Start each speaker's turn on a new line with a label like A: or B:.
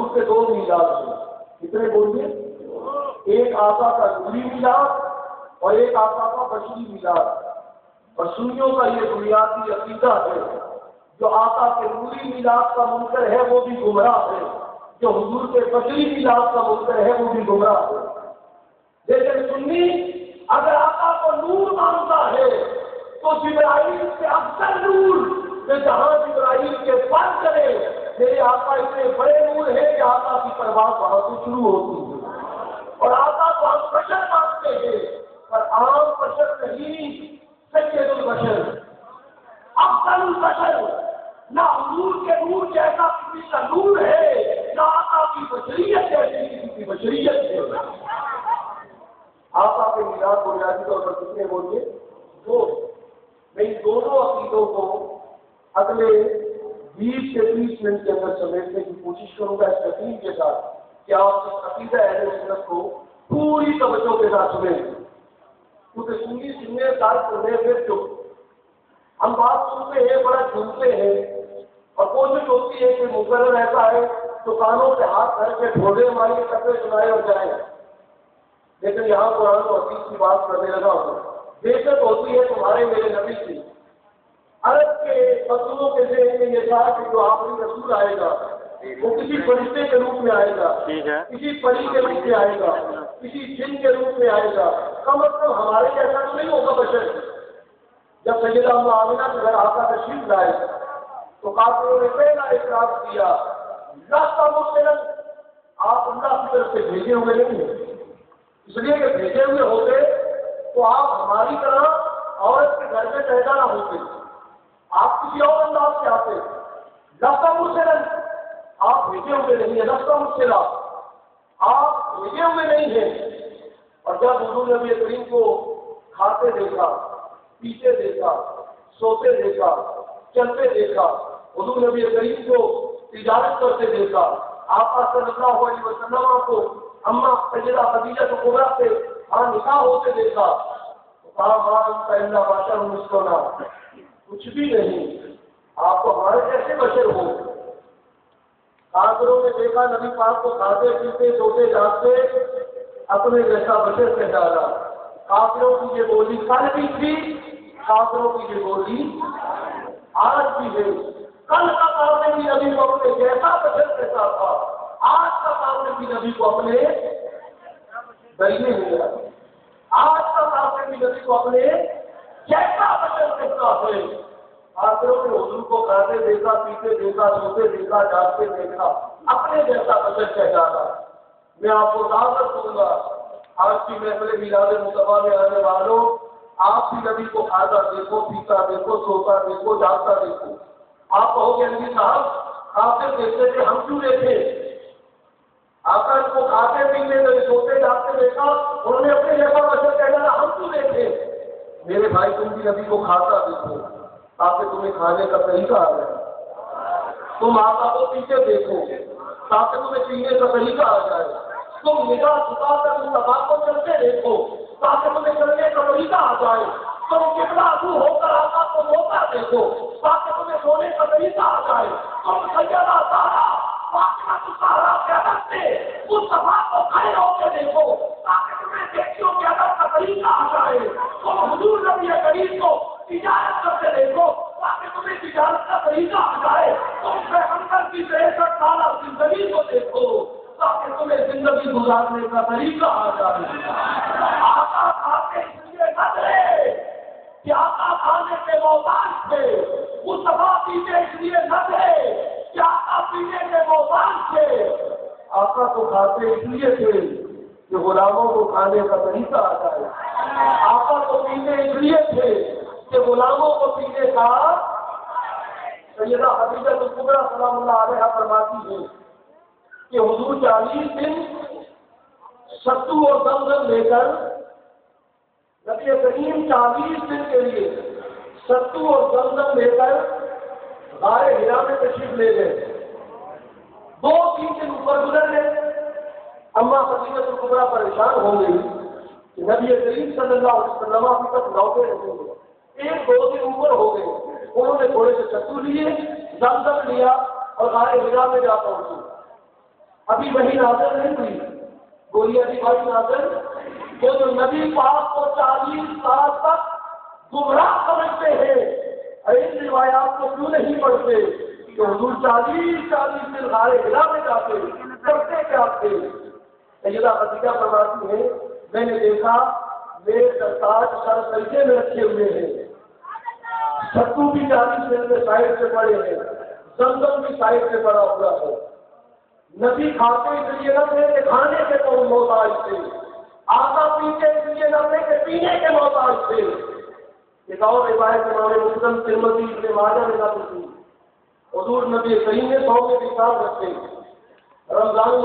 A: حضور کے 2 میلاد ہیں. کتنے بولیے؟ ایک آقا کا نوری میلاد اور ایک آقا کا بشری میلاد. اور سنیوں کا یہ بنیادی عقیدہ ہے جو آقا کے نوری میلاد کا منکر ہے وہ بھی گمراہ ہے، جو حضور کے بشری میلاد کا منکر ہے وہ بھی گمراہ ہے. لیکن سنی اگر آقا کو نور مانتا ہے تو جبرائیل سے افضل نور کہ جہاں جبرائیل کے پر کرے میرے آقا اتنے بڑے نور ہیں کہ آقا کی پرواز وہاں سے شروع ہوتی ہے. اور آقا کو ہم بشر مانتے ہیں پر عام بشر نہیں، سید البشر افضل البشر. نہ حضور کے نور جیسا کسی کا نور ہے، نہ آقا کی بشریت جیسی کسی کی بشریت ہے. آقا کے میلاد بنیادی طور پر کتنے بولیے؟ 2. میں ان دونوں عقیدوں کو اگلے 20 سے 30 منٹ کے اندر سمیٹنے کی کوشش کروں گا اس تقریب کے ساتھ کہ آپ اس عقیدہ اہل سنت کو پوری توجہ کے ساتھ سنیں. کیونکہ سننے سال سننے پھر جو ہم بات سنتے ہیں بڑا جھومتے ہیں اور کوشش ہوتی ہے کہ مقرر ایسا ہے تو کانوں پہ ہاتھ دھر کے ڈھولے مارے کپڑے سنائے اور جائیں. لیکن یہاں قرآن و حدیث کی بات کرنے لگا ہوں. بےشک ہوتی ہے تمہارے میرے نبی کی عرب کے رسولوں کے ذہن میں یہ تھا کہ جو آخری رسول آئے گا وہ کسی فرشتے کے روپ میں آئے گا، کسی پری کے روپ میں آئے گا، کسی جن کے روپ میں آئے گا. کم از کم ہمارے جیسا تو نہیں ہوگا بشر. جب سیدہ ام آمنہ کے گھر آقا تشریف لائے تو کافروں نے پہلا اعتراض کیا لست مرسلا، آپ اللہ کی طرف سے بھیجے ہوئے نہیں ہیں. اس لیے کہ بھیجے ہوئے ہوتے تو آپ ہماری طرح عورت کے گھر میں پیدا نہ ہوتے، آپ کسی اور انداز سے آتے. لست مرسلا، آپ بھیجے ہوئے نہیں ہیں. لست مرسلا، آپ بھیجے ہوئے نہیں ہیں. اور جب حضور نبی کریم کو کھاتے دیکھا، پیتے دیکھا، سوتے دیکھا، چلتے دیکھا، حضور نبی کریم کو تجارت کرتے دیکھا، آقا صلی اللہ علیہ وسلم کو اما سیدہ خدیجہ کبریٰ سے نکاح ہوتے دیکھا تو کہا ماں انت الا بشر مثلنا، کچھ بھی نہیں، آپ تو ہمارے جیسے بشر ہو. کافروں نے دیکھا نبی پاک کو کھاتے پیتے سوتے جاگتے اپنے جیسا بشر کہلانا. کافروں کی یہ بولی کل بھی تھی، کافروں کی یہ بولی آج بھی ہے. کل کا کافر بھی نبی کو اپنے جیسا بشر کہتا تھا، آج کا کافر بھی نبی کو اپنے بریے ہو گیا. آج کا کافر بھی نبی کو اپنے جیسا بشر کہتا ہے. کافروں نے حضور کو کھاتے دیکھا، پیتے دیکھا، سوتے دیکھا، جاگتے دیکھا، اپنے جیسا بشر کہلانا. میں آپ کو دعوت دوں گا آج کی محفل میلاد مصطفیٰ میں آنے والوں، آپ بھی نبی کو کھاتا دیکھو، پیتا دیکھو، سوتا دیکھو، جاگتا دیکھو. آپ کہو گے نبی صاحب کافر دیکھتے تھے، ہم کیوں دیکھے؟ آقا اس کو کھاتے پیتے سوتے جاگتے دیکھا، انہوں نے اپنے جیسا بشر کہلانا، ہم کیوں دیکھے؟ میرے بھائی تم بھی نبی کو کھاتا دیکھو تاکہ تمہیں کھانے کا طریقہ آ جائے. تم آقا کو پیتے دیکھو تاکہ تمہیں پینے کا طریقہ آ جائے. تم نگاہ چھپا کر مصطفیٰ کو چلتے دیکھو تاکہ تمہیں چلنے کا طریقہ آ جائے. تم قبلہ ابو ہو کر آقا کو روتا دیکھو تاکہ تمہیں سونے کا طریقہ آ جائے. تم سیدہ سارا فاطمہ الزہرا کے ادب سے مصطفیٰ کو کھڑے ہو کے دیکھو تاکہ تمہیں بیٹیوں کے ادب کا طریقہ آ جائے. تم حضور نبی کریم کو تجارت کرتے دیکھو تاکہ تمہیں تجارت کا طریقہ آ جائے. تم پیغمبر کی 63 سالہ زندگی کو دیکھو تاکہ تمہیں زندگی گزارنے کا طریقہ آ جائے. آقا کھاتے اس لیے نہ تھے کہ آقا کھانے کے محتاج تھے، مصطفیٰ پیتے اس لیے نہ تھے کہ آقا پینے کے محتاج تھے. آقا کو کھاتے اس لیے تھے کہ غلاموں کو کھانے کا طریقہ آ جائے. آقا کو پیتے اس لیے تھے کہ غلاموں کو پینے کا. سیدہ خدیجہ کبریٰ سلام اللہ علیہا فرماتی ہے کہ حضور 40 دن ستو اور زمزم لے کر نبی کریم 40 دن کے لیے ستو اور زمزم لے کر غار حرا میں تشریف لے گئے. 2-3 دن اوپر گزر گئے. اما خدیجہ کبریٰ پریشان ہو گئی کہ نبی کریم صلی اللہ علیہ وسلم ابھی تک لوٹے نہیں ہوئے. 1-2 دن اوپر ہو گئے. انہوں نے تھوڑے سے ستو لیے، زمزم لیا اور غار حرا میں جا پہنچے. ابھی وہی نازل نہیں ہوئی، بولیے ابھی وہی نازل، وہ جو نبی پاک کو 40 سال تک گمراہ سمجھتے ہیں، ارے ان روایات کو کیوں نہیں پڑھتے کہ حضور 40 دن غار ہرا میں جاتے کرتے کیا تھے؟ سیدہ خدیجہ فرماتی ہیں میں نے دیکھا میرے سرتاج سر سجدے میں رکھے ہوئے ہیں، ستو بھی 40 دن میں سائڈ سے پڑے ہیں، زمزم بھی سائڈ سے پڑا ہوا ہے۔ نبی کھاتے اس لیے نہ تھے کہ کھانے کے تو محتاج تھے، آقا پیتے اس لیے نہ تھے کہ پینے کے محتاج تھے۔ ایک اور روایت امام مسلم ترمذی ابن ماجہ میں نقل کی، حضور نبی کریم نے 100 کے حساب رکھے، رمضان